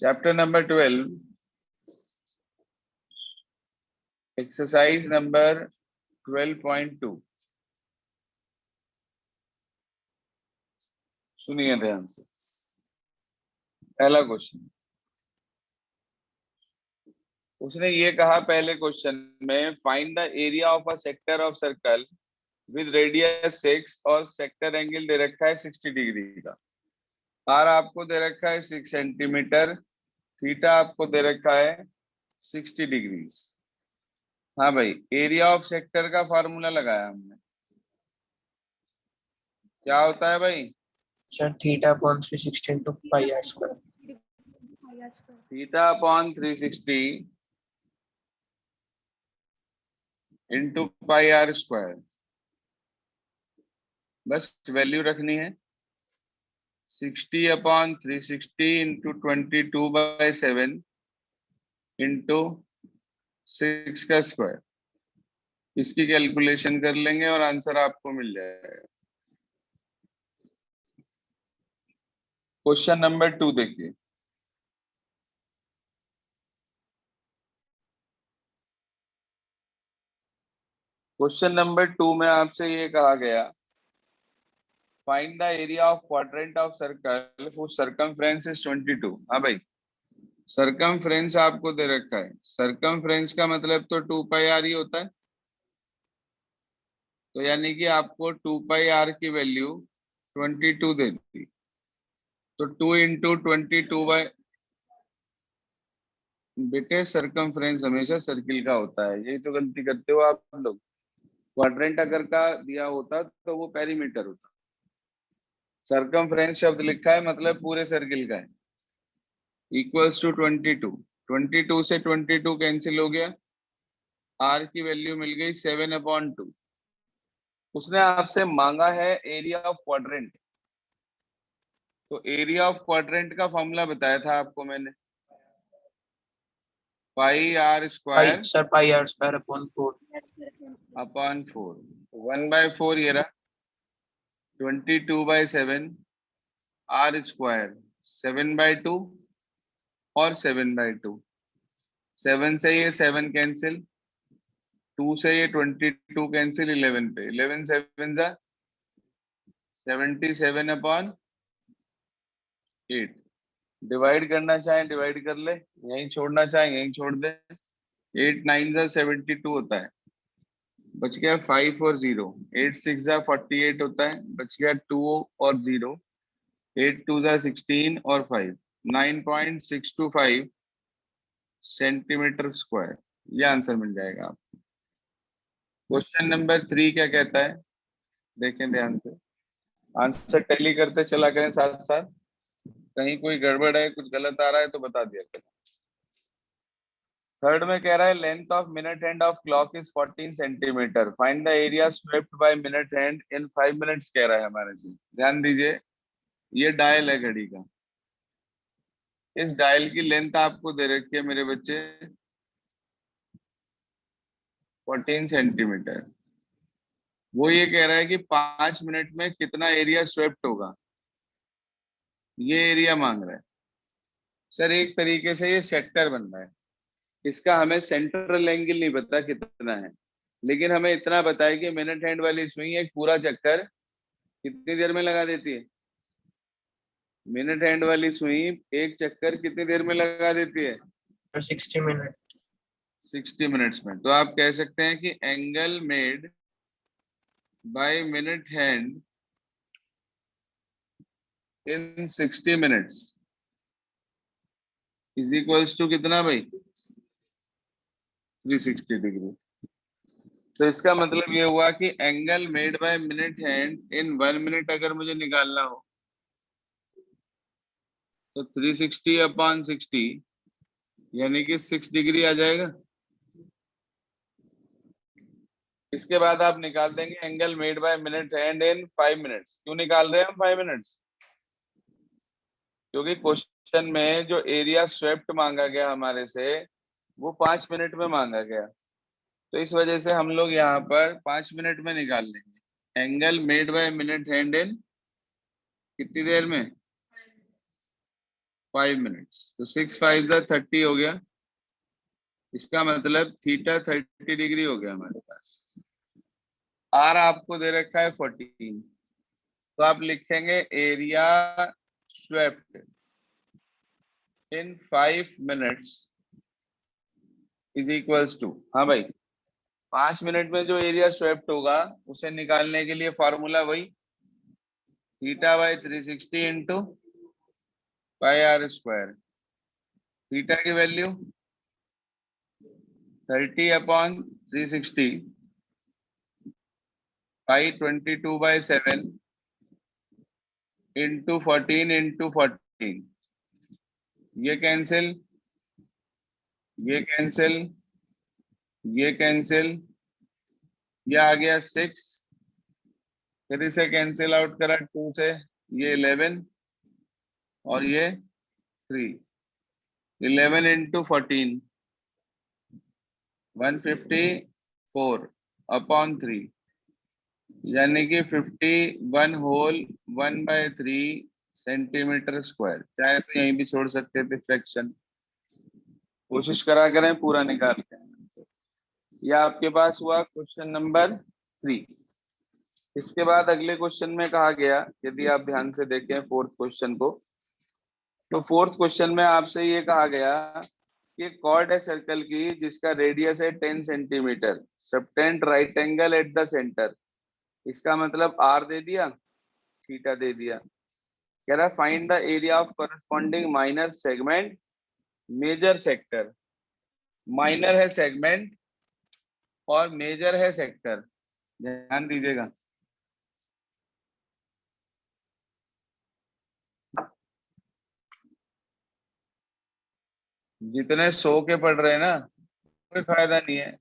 Chapter number 12, exercise number 12.2। सुनिए ध्यान से। पहला क्वेश्चन, उसने ये कहा पहले क्वेश्चन में, find the area of a sector of circle with radius 6 और सेक्टर एंगल दे रखा है 60 डिग्री का। आर आपको दे रखा है 6 सेंटीमीटर, थीटा आपको दे रखा है 60 डिग्री। हाँ भाई, एरिया ऑफ सेक्टर का फार्मूला लगाया हमने। क्या होता है भाई? Sir theta upon 360 into pi are square. Theta upon 360 into pi are square. बस वैल्यू रखनी है। 60 अपॉन 360 इंटू 22/7 इंटू 6 का स्क्वायर। इसकी कैलकुलेशन कर लेंगे और आंसर आपको मिल जाएगा। क्वेश्चन नंबर 2 देखिए। क्वेश्चन नंबर 2 में आपसे ये कहा गया, find the area of quadrant of circle whose circumference is 22। हाँ भाई, सर्कमफ्रेंस आपको दे रखा है। सर्कमफ्रेंस का मतलब तो 2 पाई आर ही होता है। तो यानी कि आपको 2 पाई आर की वैल्यू 22 देती। तो 2 इंटू 22 बाय, बेटे सर्कमफ्रेंस हमेशा सर्किल का होता है, यही तो गलती करते हो आप लोग। क्वाड्रेंट अगर का दिया होता तो वो पेरीमीटर होता। सर्कमफ्रेंस शब्द लिखा है मतलब पूरे सर्किल का है। Equals to 22। 22 से 22 कैंसिल हो गया, आर की वैल्यू मिल गई 7/2। उसने आपसे मांगा है एरिया ऑफ क्वाड्रेंट। तो एरिया ऑफ क्वाड्रेंट का फॉर्मूला बताया था आपको मैंने, pi are square pi are square upon 4। 1/4 ये रहा, 22/7 आर स्क्वायर 7/2 और 7/2। 7 से ये 7 कैंसिल, 2 से ये 22 कैंसिल, 11 पे 11 7 जा 77/8। डिवाइड करना चाहें डिवाइड कर ले, यहीं छोड़ना चाहें यहीं छोड़ दे। 8 9 जा 72 होता है, बच गया 5 और 0। 8 6 जा 48 होता है, बच गया 2 और 0। 8 2 जा 16 और 5 9.625 सेंटीमीटर स्क्वायर। ये आंसर मिल जाएगा आपको। क्वेश्चन नंबर 3 क्या कहता है, देखें ध्यान से। आंसर टैली करते चला करें साथ साथ, कहीं कोई गड़बड़ है कुछ गलत आ रहा है तो बता दिया करें। थर्ड में कह रहा है, length of minute hand of clock is 14 centimetre, find the area swept by minute hand in 5 minutes कह रहा है हमारे जी। ध्यान दीजिए, ये डायल है घड़ी का। इस डायल की लेंथ आपको दे रखी है मेरे बच्चे 14 सेंटीमीटर। वो ये कह रहा है कि 5 मिनट में कितना एरिया स्वेप्ट होगा, ये एरिया मांग रहा है। सर एक तरीके से ये सेक्टर बन रहा है। इसका हमें सेंट्रल एंगल नहीं पता कितना है, लेकिन हमें इतना पता है कि मिनट हैंड वाली सुई एक पूरा चक्कर कितनी देर में लगा देती है। मिनट हैंड वाली सुई एक चक्कर कितनी देर में लगा देती है? 60 मिनट। 60 मिनट्स में। तो आप कह सकते हैं कि angle made by minute hand in 60 minutes is equals to कितना भाई? 360 डिग्री। तो इसका मतलब ये हुआ कि angle made by minute hand in 1 minute अगर मुझे निकालना हो तो 360/60 यानी कि 6 डिग्री आ जाएगा। इसके बाद आप निकाल देंगे angle made by minute hand in 5 minutes. क्यों निकाल रहे हैं हम 5 मिनट्स? क्योंकि क्वेश्चन में जो एरिया स्वेप्ट मांगा गया हमारे से वो 5 मिनट में मांगा गया, तो इस वजह से हम लोग यहाँ पर 5 मिनट में निकाल लेंगे। Angle made by minute hand इन कितनी देर में? 5 मिनट्स, तो 6 5 30 हो गया। इसका मतलब थीटा 30 डिग्री हो गया हमारे पास। आर आपको दे रखा है 14, तो आप लिखेंगे area swept in 5 minutes is equals to, हाँ भाई 5 मिनट में जो एरिया स्वेप्ट होगा उसे निकालने के लिए फॉर्मूला वही theta by 360 into pi are square. Theta की वैल्यू 30/360 पाई 22/7 इंटू 14 इंटू 14। ये कैंसिल, ये कैंसिल, ये कैंसिल, ये आ गया 6, फिर इसे कैंसिल आउट करा 2 से, ये 11 और ये 3। 11 इंटू 14 154/3, यानी कि 51 होल 1/3 सेंटीमीटर स्क्वायर। चाहे तो यहीं भी छोड़ सकते थे फ्रैक्शन, कोशिश करा करें पूरा निकाल के। यह आपके पास हुआ क्वेश्चन नंबर 3। इसके बाद अगले क्वेश्चन में कहा गया, यदि आप ध्यान से देखें फोर्थ क्वेश्चन को, तो फोर्थ क्वेश्चन में आपसे ये कहा गया कि कॉर्ड है सर्कल की जिसका रेडियस है 10 centimetre, subtend right angle eight the centre. इसका मतलब आर दे दिया, थीटा दे दिया। कह रहा find the area of corresponding minor segment major sector. Minor है सेगमेंट और मेजर है सेक्टर, ध्यान दीजिएगा। जितने सो के पढ़ रहे हैं ना कोई फायदा नहीं है,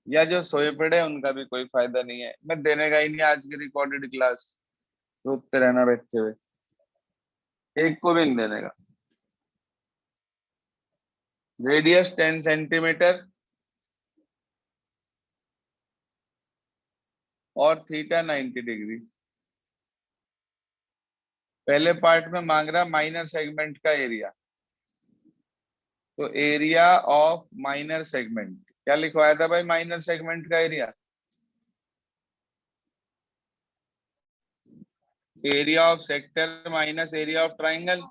या जो सोए पड़े उनका भी कोई फायदा नहीं है। मैं देने का ही नहीं आज की रिकॉर्डेड क्लास, रोकते रहना बैठते हुए, एक को भी नहीं देने का। रेडियस 10 सेंटीमीटर और थीटा 90 डिग्री। पहले पार्ट में मांग रहा माइनर सेगमेंट का एरिया, तो एरिया ऑफ माइनर सेगमेंट क्या लिखवाया था भाई? माइनर सेगमेंट का area, area of sector minus area of triangle.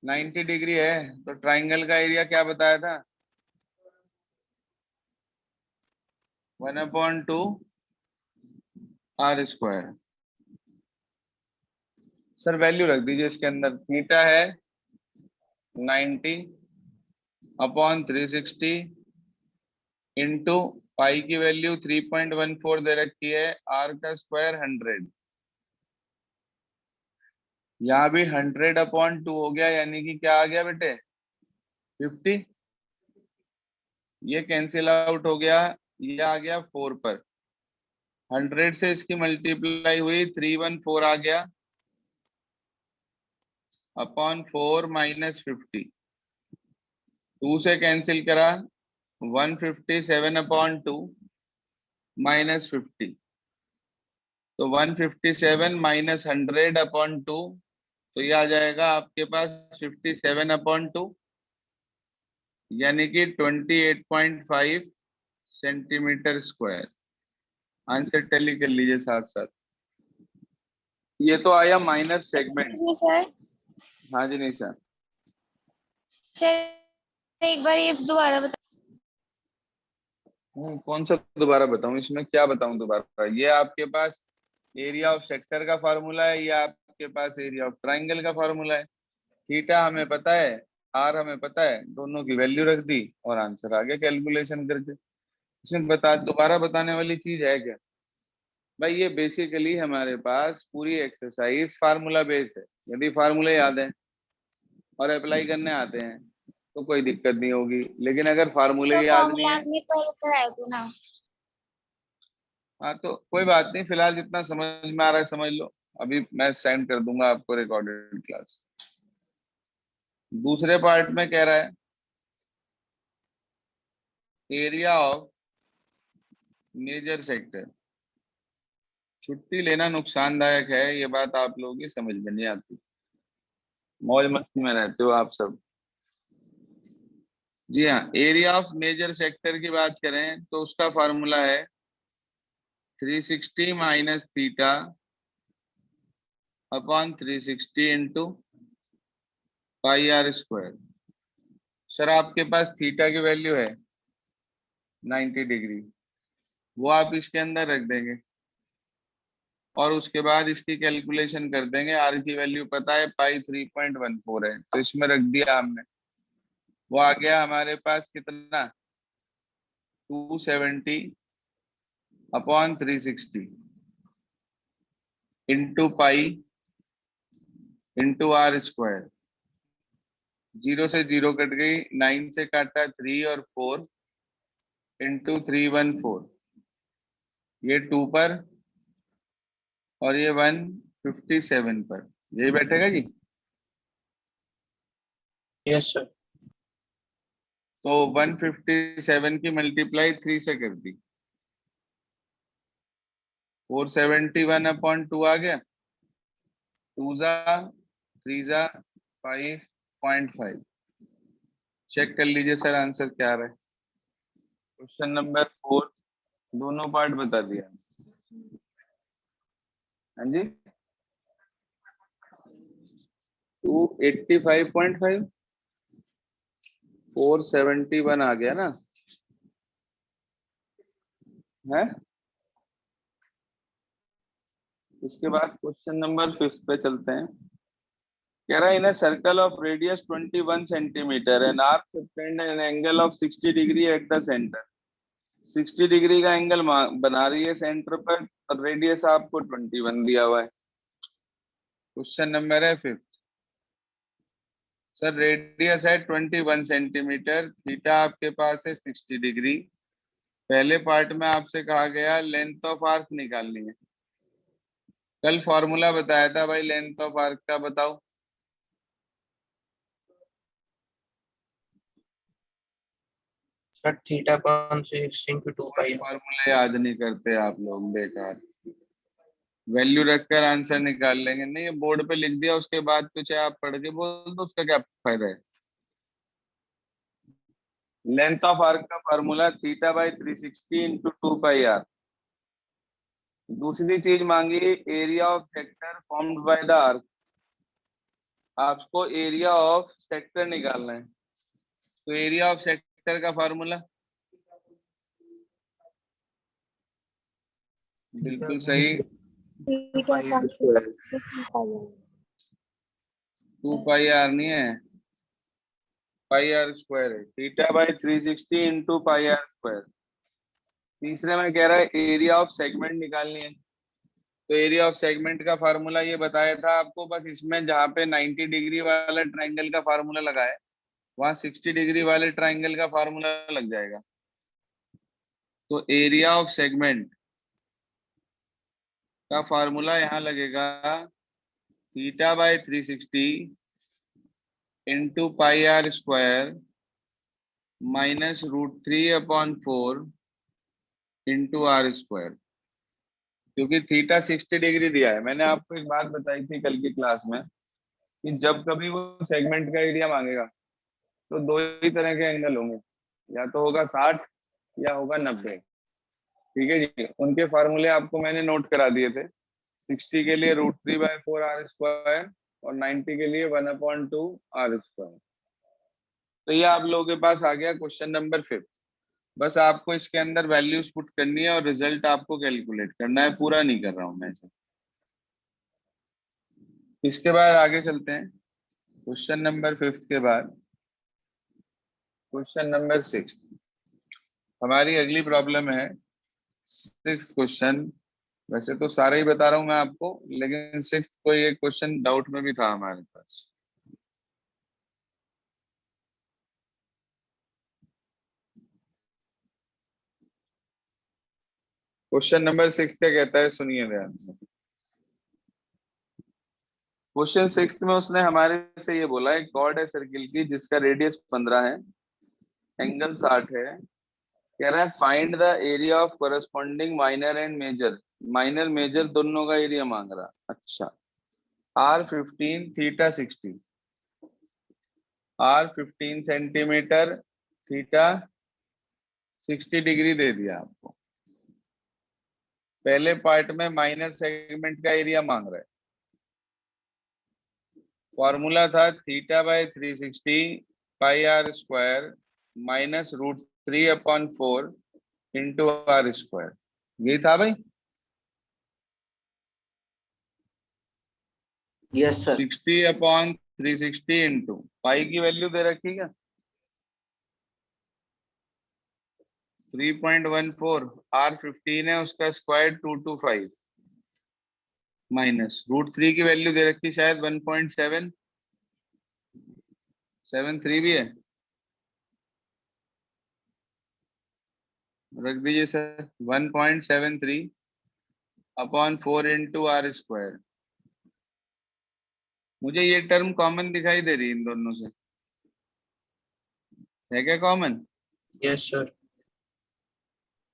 90 degree है तो ट्राइंगल का एरिया क्या बताया था? 1/2 आर स्क्वायर। सर वैल्यू रख दीजिए इसके अंदर, थीटा है 90/360 इंटू पाई की वैल्यू 3.14 दे रखी है, आर का स्क्वायर 100। यहाँ भी 100/2 हो गया, यानी कि क्या आ गया बेटे? 50। ये कैंसिल आउट हो गया, ये आ गया 4 पर। 100 से इसकी मल्टीप्लाई हुई 314 आ गया अपॉन 4 माइनस 50। 2 से कैंसिल करा 157/2 माइनस 50, तो 157 माइनस 100/2, तो ये आ जाएगा आपके पास 57/2, यानी कि 28.5 सेंटीमीटर स्क्वायर। आंसर टैली कर लीजिए साथ साथ। ये तो आया माइनर सेगमेंट। सर हाँ जी निशा। सर एक बार ये दोबारा बता। कौन सा दोबारा बताऊं? इसमें क्या बताऊं दोबारा? ये आपके पास एरिया ऑफ सेक्टर का फार्मूला है, ये आपके पास एरिया ऑफ ट्राइंगल का फार्मूला है। थीटा हमें पता है, आर हमें पता है, दोनों की वैल्यू रख दी और आंसर आ गया कैलकुलेशन करके। इसमें दोबारा बताने वाली चीज है क्या भाई? ये बेसिकली हमारे पास पूरी एक्सरसाइज फार्मूला बेस्ड है। यदि फार्मूले याद है और अप्लाई करने आते हैं तो कोई दिक्कत नहीं होगी, लेकिन अगर फार्मूले तो याद नहीं फॉर्मूला है, आपने कल कराया था ना। हाँ तो कोई बात नहीं, फिलहाल जितना समझ में आ रहा है समझ लो। अभी मैं सेंड कर दूंगा आपको रिकॉर्डेड क्लास। दूसरे पार्ट में कह रहा है एरिया ऑफ मेजर सेक्टर। छुट्टी लेना नुकसानदायक है, ये बात आप लोगों की समझ में नहीं आती। मौज मस्ती में रहते हो आप सब। जी हाँ, एरिया ऑफ मेजर सेक्टर की बात करें तो उसका फॉर्मूला है 360 minus theta upon 360 into pi are square. Sir आपके पास थीटा की वैल्यू है 90 डिग्री, वो आप इसके अंदर रख देंगे और उसके बाद इसकी कैलकुलेशन कर देंगे। आर की वैल्यू पता है पाई 3.14 है, तो इसमें रख दिया हमने। वो आ गया हमारे पास कितना, 270 upon 360 into pi into r square. 0 से 0 कट गई, 9 से काटा 3 और 4 इंटू 314, ये 2 पर और ये 157 पर, यही बैठेगा जी। Yes sir. तो 157 की मल्टीप्लाई 3 से कर दी, 471 अपॉन 2 आ गया, 2 जा 3 जा 5.5। चेक कर लीजिए सर आंसर क्या आ रहा है। क्वेश्चन नंबर 4 दोनों पार्ट बता दिया। हाँ जी, 285.5, 471 आ गया ना है। इसके बाद क्वेश्चन नंबर 5 पे चलते हैं। कह रहा है in a circle of radius 21 centimetre an arc subtend an angle of 60 degree at the centre. 60 degree का एंगल बना रही है सेंटर पर और रेडियस आपको 21 दिया हुआ है। क्वेश्चन नंबर है 5। सर रेडियस है 21 सेंटीमीटर, थीटा आपके पास है 60 डिग्री। पहले पार्ट में आपसे कहा गया लेंथ ऑफ आर्क निकालनी है। कल फॉर्मूला बताया था भाई लेंथ ऑफ आर्क का, बताओ। Sir theta upon 360 into 2 pi r. Formula याद नहीं करते आप लोग, बेकार। वैल्यू रखकर आंसर निकाल लेंगे, नहीं ये बोर्ड पे लिख दिया उसके बाद तो चाहे आप पढ़ के बोल दो, उसका क्या फायदा है। लेंथ ऑफ आर्क का formula theta by 360 into 2 pi r. दूसरी चीज मांगी area of sector formed by the arc. आपको एरिया ऑफ सेक्टर निकालना है, तो एरिया ऑफ सेक्टर का फार्मूला बिल्कुल सही, 2 पाई आर नहीं है, पाई आर स्क्वायर है। Theta by 360 into pi are square. तीसरे में कह रहा है एरिया ऑफ सेगमेंट निकालनी है, तो एरिया ऑफ सेगमेंट का फार्मूला ये बताया था आपको, बस इसमें जहाँ पे 90 डिग्री वाला ट्राइंगल का फार्मूला लगा है वहां 60 डिग्री वाले ट्राइंगल का फार्मूला लग जाएगा। तो एरिया ऑफ सेगमेंट का फार्मूला यहाँ लगेगा theta by 360 into pi are square minus √3/4 into r square. क्योंकि थीटा 60 डिग्री दिया है, मैंने आपको एक बात बताई थी कल की क्लास में कि जब कभी वो सेगमेंट का एरिया मांगेगा तो दो ही तरह के एंगल होंगे, या तो होगा 60 या होगा 90। ठीक है जी, उनके फार्मूले आपको मैंने नोट करा दिए थे। 60 के लिए √3/4 आर स्क्वायर और 90 के लिए 1/2 आर स्क्वायर। तो ये आप लोगों के पास आ गया क्वेश्चन नंबर 5। बस आपको इसके अंदर वैल्यूज पुट करनी है और रिजल्ट आपको कैलकुलेट करना है, पूरा नहीं कर रहा हूं मैं इसे। इसके बाद आगे चलते हैं। क्वेश्चन नंबर 5 के बाद क्वेश्चन नंबर 6। हमारी अगली प्रॉब्लम है 6th क्वेश्चन। वैसे तो सारे ही बता रहा हूं मैं आपको, लेकिन 6th कोई एक क्वेश्चन डाउट में भी था हमारे पास। क्वेश्चन नंबर 6 क्या कहता है, सुनिए ध्यान से। क्वेश्चन 6 में उसने हमारे से ये बोला है कॉर्ड है सर्किल की जिसका रेडियस 15 है, एंगल 60 है। कह रहा है find the area of corresponding minor and major. Minor major दोनों का एरिया मांग रहा। अच्छा, R15 theta 60। R 15 centimetre, theta 60 degree दे दिया आपको। पहले पार्ट में माइनर सेगमेंट का एरिया मांग रहा है। फॉर्मूला था theta by 360 pi are square minus √3/4 into r square, यही था भाई। Yes sir. 60/360 इंटू पाई की वैल्यू दे रखी क्या 3.14, आर 15 है, उसका स्क्वायर 225 माइनस √3 की वैल्यू दे रखी शायद 1.773 भी है, रख दीजिए सर 1.73/4 इंटू आर स्क्वायर। मुझे ये टर्म कॉमन दिखाई दे रही है इन दोनों से, है क्या कॉमन? Yes sir.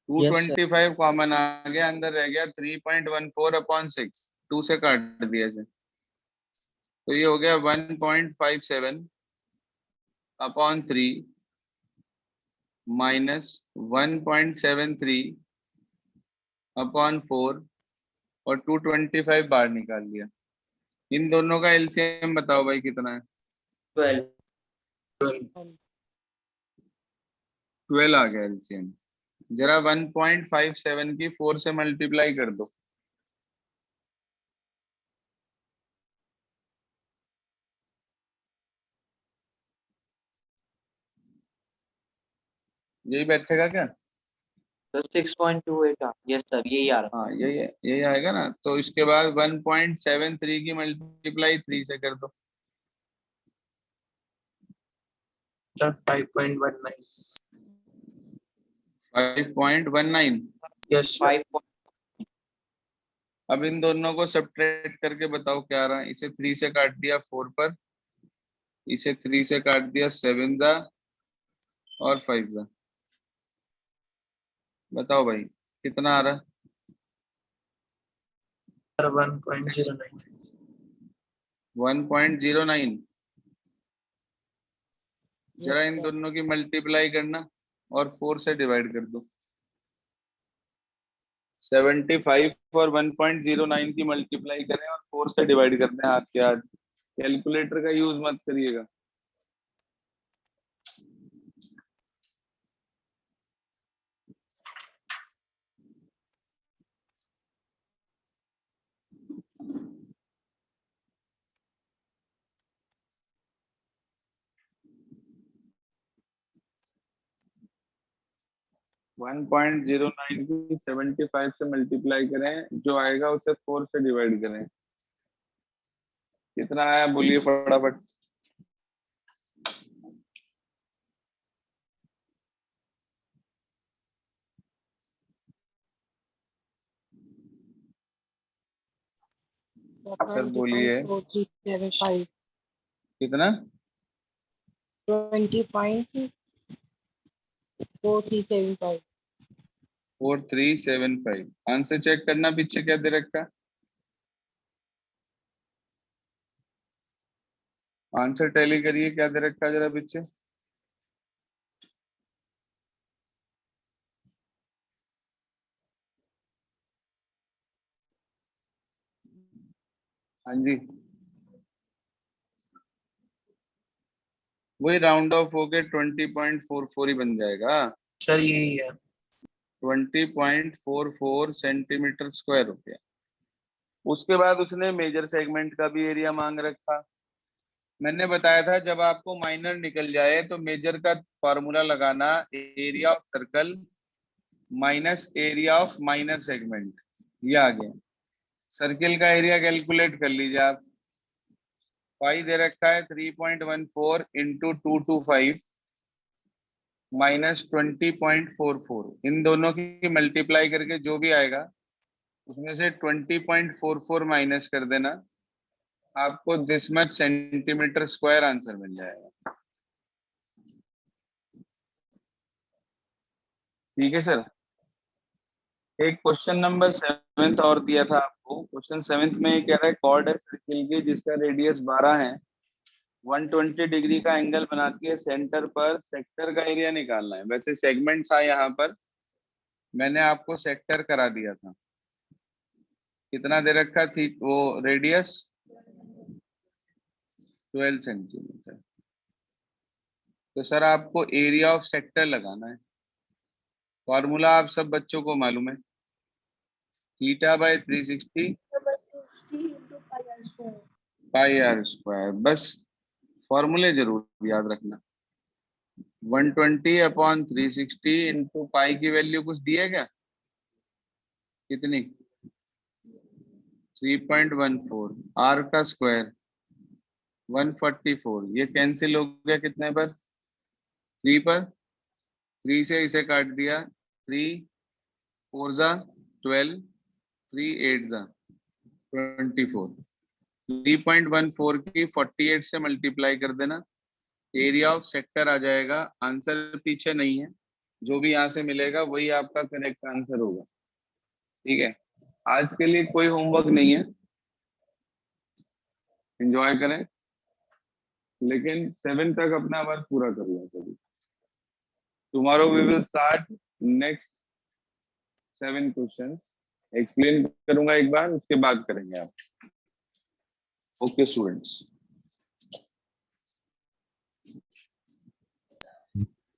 225 कॉमन आ गया, अंदर रह गया 3.14/6, 2 से काट दिया इसे, तो ये हो गया 1.57/3 माइनस 1.73/4 और 225 बाहर निकाल लिया। इन दोनों का एलसीएम बताओ भाई कितना है? 12। 12 आ गया एलसीएम। जरा 1.57 की 4 से मल्टीप्लाई कर दो। यही बैठेगा क्या? तो 6.28। यस सर, यही आ रहा। हाँ यही आएगा ना, तो इसके बाद 1.73 की मल्टीप्लाई 3 से कर दो। सर 5.19। 5.19। Yes sir. 5। अब इन दोनों को सब्ट्रैक्ट करके बताओ क्या आ रहा है। इसे 3 से काट दिया 4 पर, इसे 3 से काट दिया 7 जा और 5 जा, बताओ भाई कितना आ रहा है? सर 1.09। 1.09। जरा इन दोनों की मल्टीप्लाई करना और 4 से डिवाइड कर दो। 75 और 1.09 की मल्टीप्लाई करें और 4 से डिवाइड करते हैं हाथ के हाथ, कैलकुलेटर का यूज मत करिएगा। वन पॉइंट जीरो नाइन की 75 से मल्टीप्लाई करें, जो आएगा उसे 4 से डिवाइड करें। कितना आया बोलिए फटाफट। सर बोलिए 20.4375। कितना? 20.4375। 4375। आंसर चेक करना पीछे क्या दे रखा है। आंसर टैली करिए क्या दे रखा है जरा पीछे। हाँ जी, वही राउंड ऑफ होके 20.44 ही बन जाएगा। सर यही है। 20.44 सेंटीमीटर स्क्वायर हो गया। उसके बाद उसने मेजर सेगमेंट का भी एरिया मांग रखा। मैंने बताया था जब आपको माइनर निकल जाए तो मेजर का फॉर्मूला लगाना, area of circle minus area of minor segment. ये आ गया। सर्किल का एरिया कैलकुलेट कर लीजिए आप। पाई दे रखा है 3.14 इंटू 225 माइनस 20.44। इन दोनों की मल्टीप्लाई करके जो भी आएगा उसमें से 20.44 माइनस कर देना, आपको this much centimetre square answer मिल जाएगा। ठीक है सर। एक क्वेश्चन नंबर 7 और दिया था आपको। क्वेश्चन 7 में कह रहा है कॉर्ड है सर्किल की जिसका रेडियस 12 है, 120 डिग्री का एंगल बना के सेंटर पर सेक्टर का एरिया निकालना है। वैसे सेगमेंट था यहाँ पर, मैंने आपको सेक्टर करा दिया था। कितना दे रखा थी वो रेडियस? 12 सेंटीमीटर। तो सर आपको एरिया ऑफ सेक्टर लगाना है। फॉर्मूला आप सब बच्चों को मालूम है, theta by 360 pi are square. बस फॉर्मूले जरूर याद रखना। 120 अपॉन 360 इंटू पाई की वैल्यू कुछ दी है क्या? कितनी? 3.14। आर का स्क्वायर 144। ये कैंसिल हो गया कितने पर? 3 पर। 3 से इसे काट दिया, 3 4 जा 12, 3 8 जा 24। 3.14 की 48 से मल्टीप्लाई कर देना, एरिया ऑफ सेक्टर आ जाएगा। आंसर पीछे नहीं है, जो भी यहाँ से मिलेगा वही आपका करेक्ट आंसर होगा। ठीक है, आज के लिए कोई होमवर्क नहीं है, एंजॉय करें, लेकिन 7 तक अपना वर्क पूरा कर लें सभी। Tomorrow we will start next 7 questions. Explain करूंगा एक बार, उसके बाद करेंगे आप। Okay students.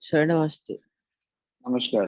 सर नमस्ते। नमस्कार।